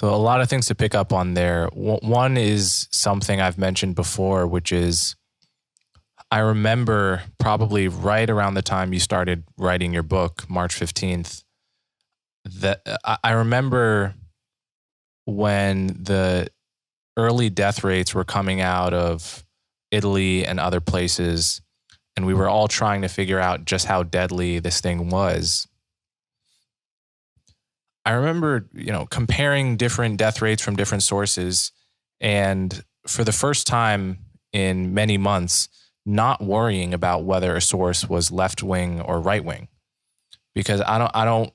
So a lot of things to pick up on there. One is something I've mentioned before, which is I remember probably right around the time you started writing your book, March 15th, that I remember when the early death rates were coming out of Italy and other places, and we were all trying to figure out just how deadly this thing was. I remember, comparing different death rates from different sources, and for the first time in many months, not worrying about whether a source was left wing or right wing, because I don't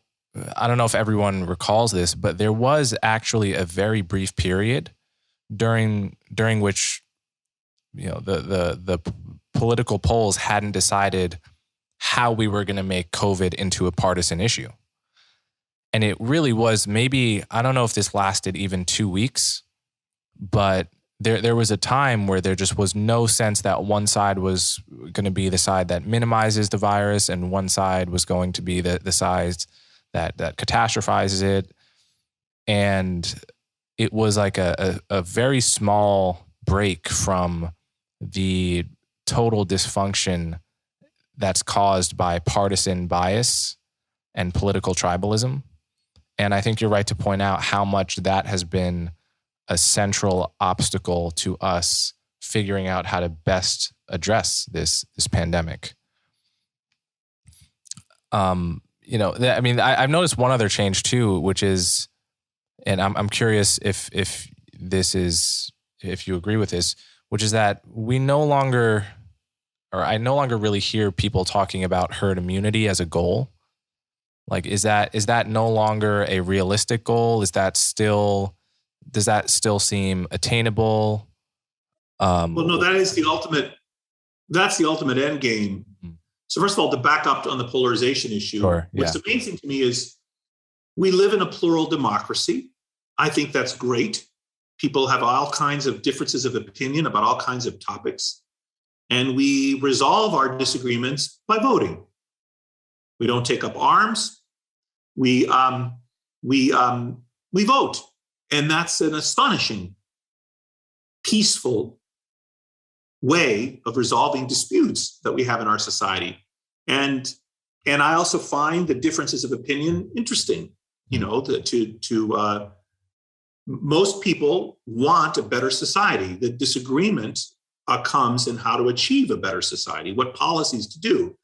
know if everyone recalls this, but there was actually a very brief period during which the political polls hadn't decided how we were going to make COVID into a partisan issue. And it really was maybe, I don't know if this lasted even 2 weeks, but there was a time where there just was no sense that one side was going to be the side that minimizes the virus and one side was going to be the side that catastrophizes it. And it was like a very small break from the total dysfunction that's caused by partisan bias and political tribalism. And I think you're right to point out how much that has been a central obstacle to us figuring out how to best address this pandemic. I've noticed one other change too, which is, and I'm curious if you agree with this, which is that I no longer really hear people talking about herd immunity as a goal. Like, is that no longer a realistic goal? Does that still seem attainable? Well, no, that's the ultimate end game. Mm-hmm. So first of all, to back up on the polarization issue, sure, yeah. What's amazing to me is we live in a plural democracy. I think that's great. People have all kinds of differences of opinion about all kinds of topics. And we resolve our disagreements by voting. We don't take up arms. We vote. And that's an astonishing, peaceful way of resolving disputes that we have in our society. And I also find the differences of opinion interesting. Most people want a better society. The disagreement comes in how to achieve a better society, what policies to do.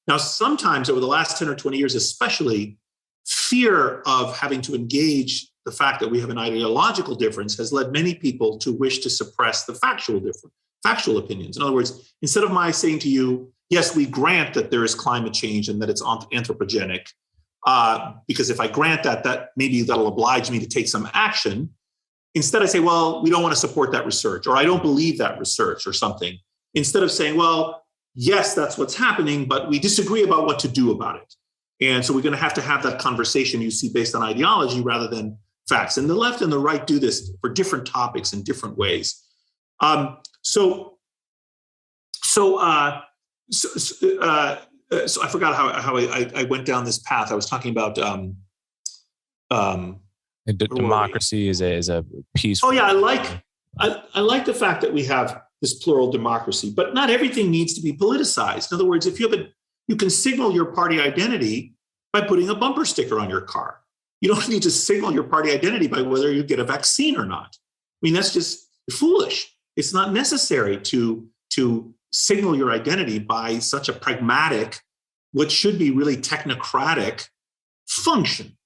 Now, sometimes over the last 10 or 20 years, especially, fear of having to engage the fact that we have an ideological difference has led many people to wish to suppress the factual opinions. In other words, instead of my saying to you, yes, we grant that there is climate change and that it's anthropogenic, because if I grant that maybe that'll oblige me to take some action. Instead, I say, well, we don't want to support that research, or I don't believe that research or something. Instead of saying, well, yes, that's what's happening, but we disagree about what to do about it. And so we're going to have that conversation, you see, based on ideology rather than facts. And the left and the right do this for different topics in different ways. So I forgot how I went down this path. I was talking about democracy is a peaceful. Oh yeah, I like the fact that we have this plural democracy, but not everything needs to be politicized. In other words, if you can signal your party identity by putting a bumper sticker on your car. You don't need to signal your party identity by whether you get a vaccine or not. I mean, that's just foolish. It's not necessary to signal your identity by such a pragmatic, what should be really technocratic function.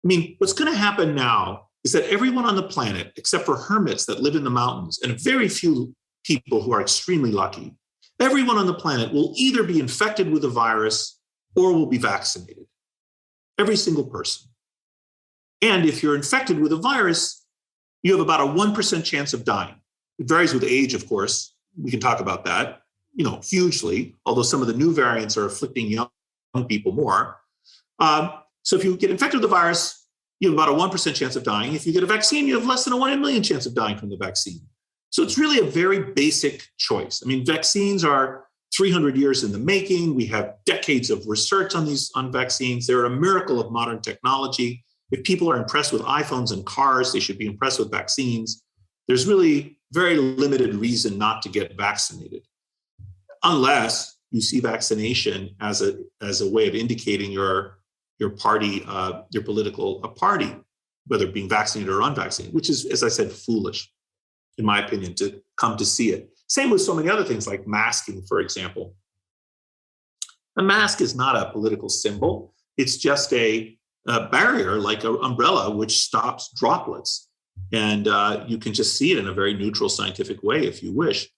I mean, what's going to happen now is that everyone on the planet, except for hermits that live in the mountains and very few people who are extremely lucky, everyone on the planet will either be infected with the virus or will be vaccinated. Every single person. And if you're infected with a virus, you have about a 1% chance of dying. It varies with age, of course. We can talk about that, hugely, although some of the new variants are afflicting young people more. So if you get infected with the virus, you have about a 1% chance of dying. If you get a vaccine, you have less than a 1 in a million chance of dying from the vaccine. So it's really a very basic choice. I mean, vaccines are 300 years in the making. We have decades of research on vaccines. They're a miracle of modern technology. if people are impressed with iPhones and cars, they should be impressed with vaccines. There's really very limited reason not to get vaccinated, unless you see vaccination as a way of indicating your party, your political party, whether being vaccinated or unvaccinated, which is, as I said, foolish, in my opinion, to come to see it. Same with so many other things like masking, for example. A mask is not a political symbol. It's just a barrier, like an umbrella, which stops droplets. And you can just see it in a very neutral scientific way if you wish.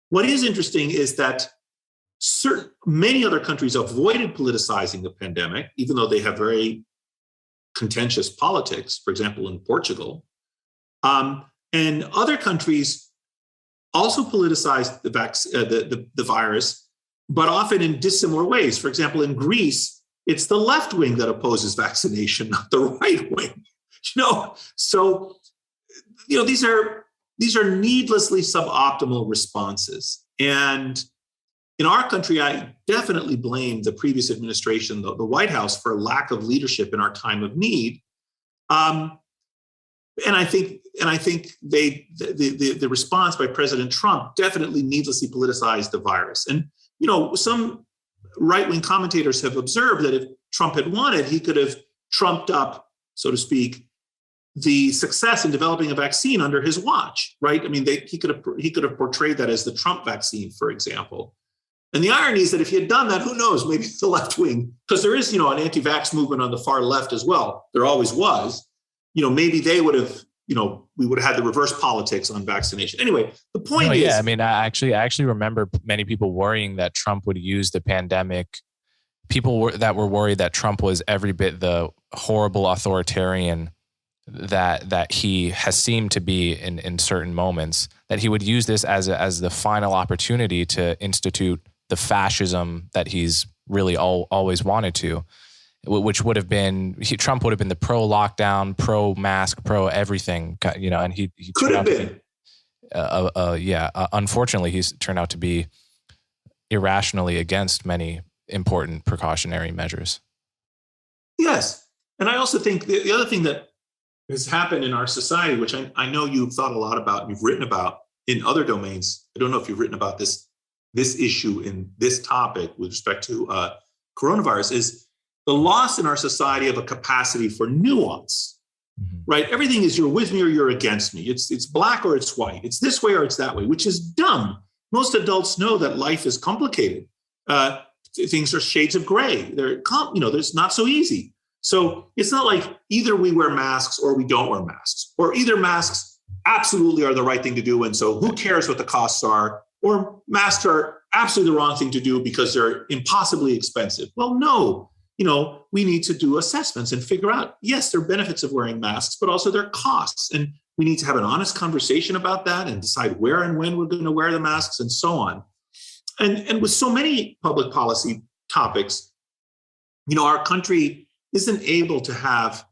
What is interesting is that many other countries avoided politicizing the pandemic, even though they have very contentious politics, for example, in Portugal. And other countries also politicized the virus, but often in dissimilar ways. For example, in Greece, it's the left wing that opposes vaccination, not the right wing. So these are needlessly suboptimal responses. And in our country, I definitely blame the previous administration, the White House, for a lack of leadership in our time of need. And I think the response by President Trump definitely needlessly politicized the virus. And some right-wing commentators have observed that if Trump had wanted, he could have trumped up, so to speak, the success in developing a vaccine under his watch, right? I mean, he could have portrayed that as the Trump vaccine, for example. And the irony is that if he had done that, who knows, maybe the left wing, because there is, an anti-vax movement on the far left as well. There always was. Maybe they would have, we would have had the reverse politics on vaccination. Anyway, the point is. Yeah, I mean, I actually remember many people worrying that Trump would use the pandemic. People that were worried that Trump was every bit the horrible authoritarian that he has seemed to be in certain moments, that he would use this as the final opportunity to institute the fascism that he's really always wanted to, which would have been, Trump would have been the pro-lockdown, pro-mask, pro-everything, and he could have been. Unfortunately, he's turned out to be irrationally against many important precautionary measures. Yes. And I also think the other thing that has happened in our society, which I know you've thought a lot about, you've written about in other domains. I don't know if you've written about this issue in this topic with respect to coronavirus, is the loss in our society of a capacity for nuance, right? Everything is you're with me or you're against me. It's black or it's white. It's this way or it's that way, which is dumb. Most adults know that life is complicated. Things are shades of gray. There's not so easy. So it's not like either we wear masks or we don't wear masks, or either masks absolutely are the right thing to do, and so who cares what the costs are, or masks are absolutely the wrong thing to do because they're impossibly expensive. Well, no, we need to do assessments and figure out, yes, there are benefits of wearing masks, but also there are costs. And we need to have an honest conversation about that and decide where and when we're going to wear the masks and so on. And with so many public policy topics, our country isn't able to have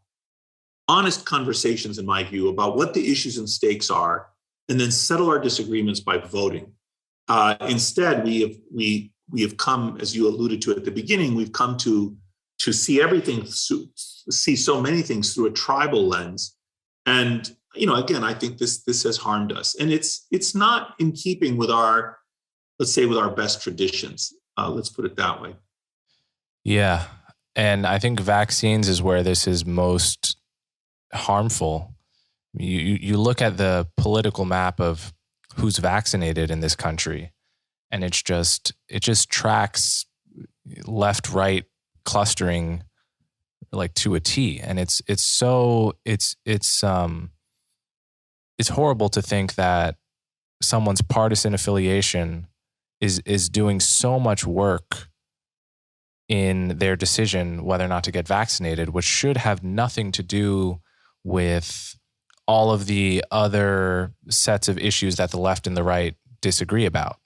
honest conversations, in my view, about what the issues and stakes are, and then settle our disagreements by voting. Instead, we have come, as you alluded to at the beginning, we've come to see everything, see so many things through a tribal lens. And, again, I think this has harmed us. And it's not in keeping with our, let's say, with our best traditions. Let's put it that way. Yeah. And I think vaccines is where this is most harmful. You look at the political map of who's vaccinated in this country, and it just tracks left-right clustering like to a T. And it's horrible to think that someone's partisan affiliation is doing so much work in their decision whether or not to get vaccinated, which should have nothing to do with all of the other sets of issues that the left and the right disagree about.